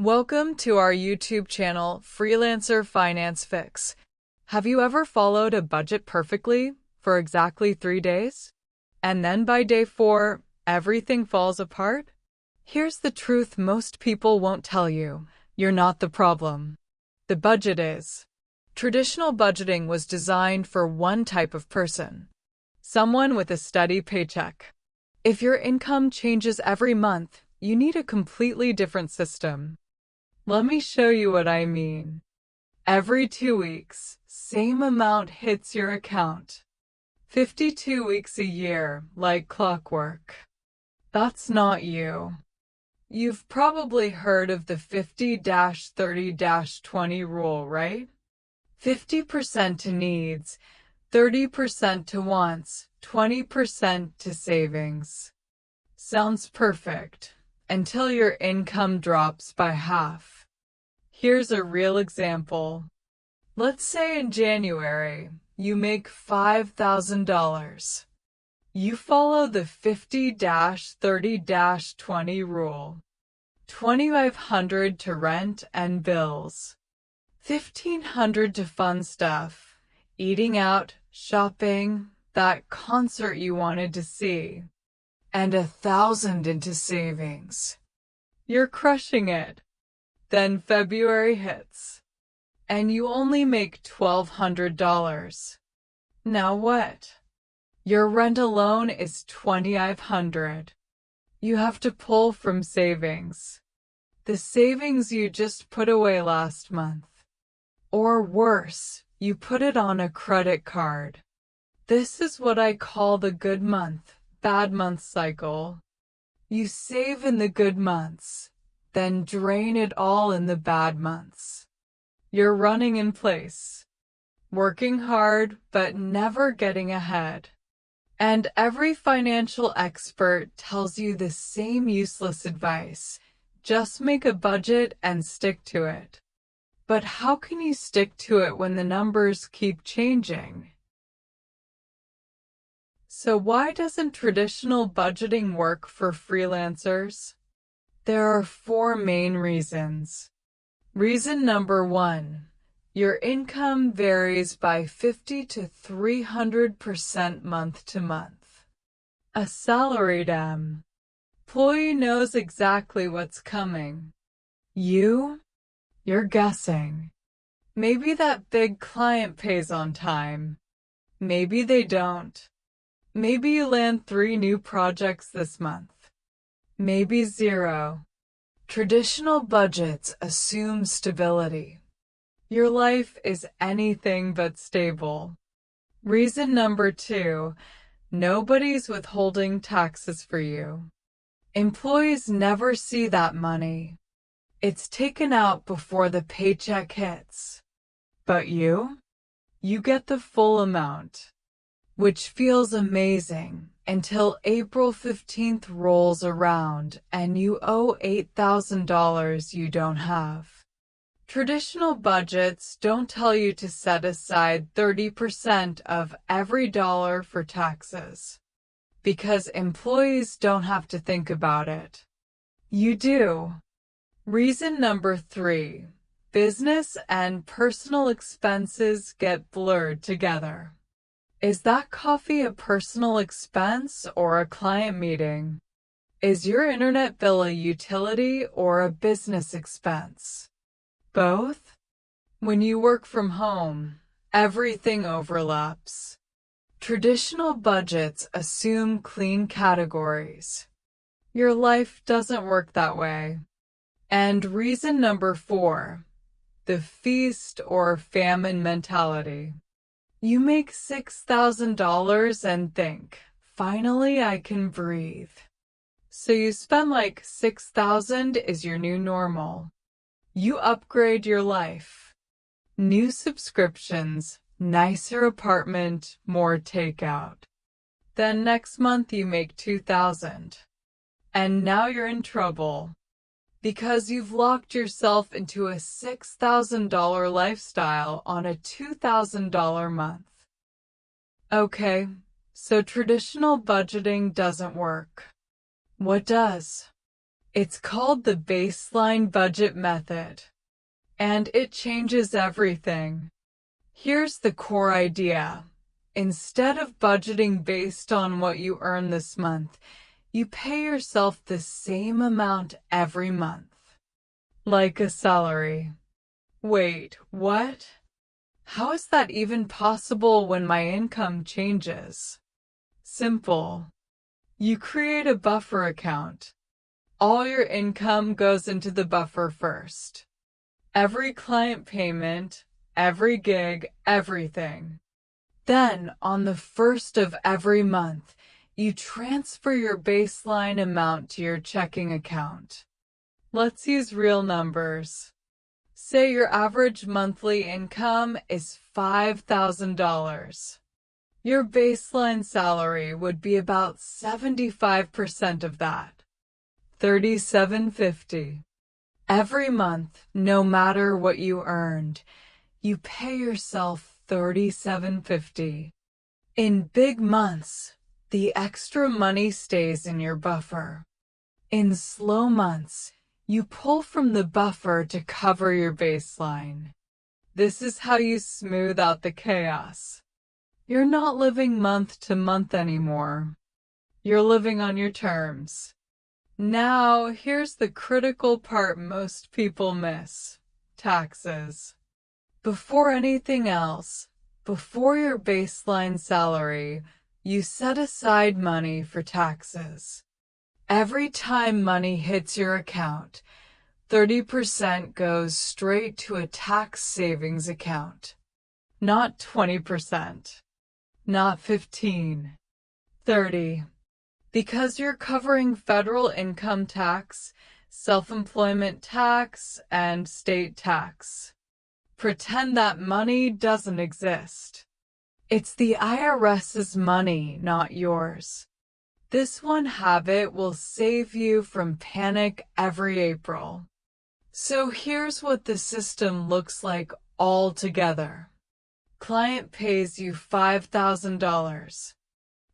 Welcome to our YouTube channel, Freelancer Finance Fix. Have you ever followed a budget perfectly for exactly 3 days? And then by day 4, everything falls apart? Here's the truth most people won't tell you. You're not the problem. The budget is. Traditional budgeting was designed for one type of person. Someone with a steady paycheck. If your income changes every month, you need a completely different system. Let me show you what I mean. Every 2 weeks, same amount hits your account. 52 weeks a year, like clockwork. That's not you. You've probably heard of the 50-30-20 rule, right? 50% to needs, 30% to wants, 20% to savings. Sounds perfect, until your income drops by half. Here's a real example. Let's say in January, you make $5,000. You follow the 50-30-20 rule. $2,500 to rent and bills. $1,500 to fun stuff, eating out, shopping, that concert you wanted to see, and $1,000 into savings. You're crushing it. Then February hits, and you only make $1,200. Now what? Your rent alone is $2,500. You have to pull from savings. The savings you just put away last month. Or worse, you put it on a credit card. This is what I call the good month, bad month cycle. You save in the good months, then drain it all in the bad months. You're running in place, working hard but never getting ahead. And every financial expert tells you the same useless advice. Just make a budget and stick to it. But how can you stick to it when the numbers keep changing? So why doesn't traditional budgeting work for freelancers? There are 4 main reasons. Reason number 1. Your income varies by 50 to 300% month to month. A salaried employee knows exactly what's coming. You're guessing. Maybe that big client pays on time. Maybe they don't. Maybe you land 3 new projects this month. Maybe 0. Traditional budgets assume stability. Your life is anything but stable. Reason number 2. Nobody's withholding taxes for you. Employees never see that money. It's taken out before the paycheck hits. But you get the full amount, which feels amazing until April 15th rolls around and you owe $8,000 you don't have. Traditional budgets don't tell you to set aside 30% of every dollar for taxes, because employees don't have to think about it. You do. Reason number 3. Business and personal expenses get blurred together. Is that coffee a personal expense or a client meeting? Is your internet bill a utility or a business expense? Both? When you work from home, everything overlaps. Traditional budgets assume clean categories. Your life doesn't work that way. And reason number 4. The feast or famine mentality. You make $6,000 and think, finally I can breathe. So you spend like $6,000 is your new normal. You upgrade your life. New subscriptions, nicer apartment, more takeout. Then next month you make $2,000. And now you're in trouble. Because you've locked yourself into a $6,000 lifestyle on a $2,000 month. Okay, so traditional budgeting doesn't work. What does? It's called the baseline budget method, and it changes everything. Here's the core idea. Instead of budgeting based on what you earn this month, you pay yourself the same amount every month. Like a salary. Wait, what? How is that even possible when my income changes? Simple. You create a buffer account. All your income goes into the buffer first. Every client payment, every gig, everything. Then, on the first of every month, you transfer your baseline amount to your checking account. Let's use real numbers. Say your average monthly income is $5,000. Your baseline salary would be about 75% of that, $3,750. Every month, no matter what you earned, you pay yourself $3,750. In big months, the extra money stays in your buffer. In slow months, you pull from the buffer to cover your baseline. This is how you smooth out the chaos. You're not living month to month anymore. You're living on your terms. Now, here's the critical part most people miss: taxes. Before anything else, before your baseline salary, you set aside money for taxes. Every time money hits your account, 30% goes straight to a tax savings account. Not 20%. Not 15. 30. Because you're covering federal income tax, self-employment tax, and state tax. Pretend that money doesn't exist. It's the IRS's money, not yours. This one habit will save you from panic every April. So here's what the system looks like all together. Client pays you $5,000.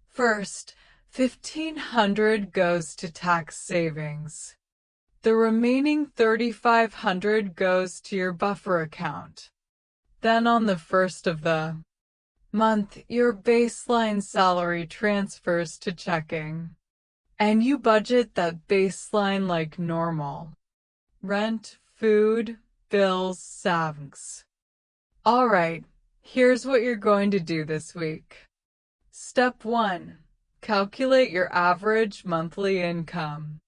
First, $1,500 goes to tax savings. The remaining $3,500 goes to your buffer account. Then on the first of the month, your baseline salary transfers to checking. And you budget that baseline like normal. Rent, food, bills, savings. Alright, here's what you're going to do this week. Step 1. Calculate your average monthly income.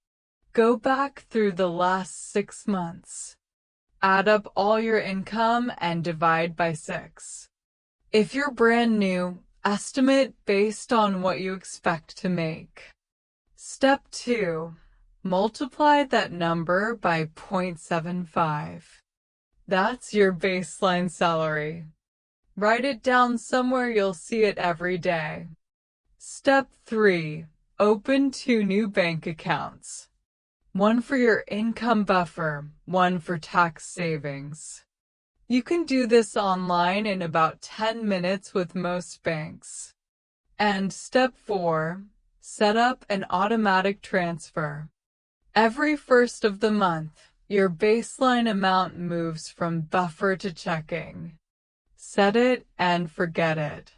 Go back through the last 6 months. Add up all your income and divide by 6. If you're brand new, estimate based on what you expect to make. Step 2. Multiply that number by 0.75. That's your baseline salary. Write it down somewhere you'll see it every day. Step 3. Open 2 new bank accounts. One for your income buffer, one for tax savings. You can do this online in about 10 minutes with most banks. And step 4. Set up an automatic transfer. Every first of the month, your baseline amount moves from buffer to checking. Set it and forget it.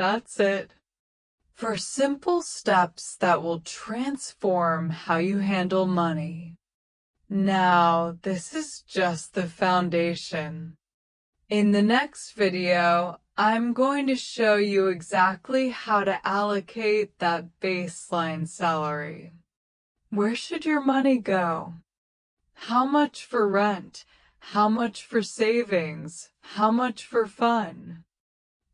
That's it. For simple steps that will transform how you handle money. Now, this is just the foundation. In the next video, I'm going to show you exactly how to allocate that baseline salary. Where should your money go? How much for rent? How much for savings? How much for fun?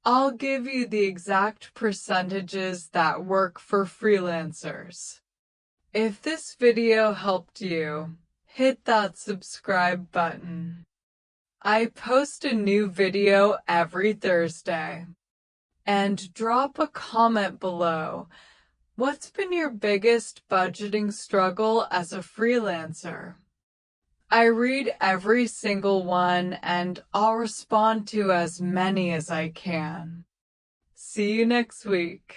I'll give you the exact percentages that work for freelancers. If this video helped you, hit that subscribe button. I post a new video every Thursday. And drop a comment below. What's been your biggest budgeting struggle as a freelancer? I read every single one and I'll respond to as many as I can. See you next week.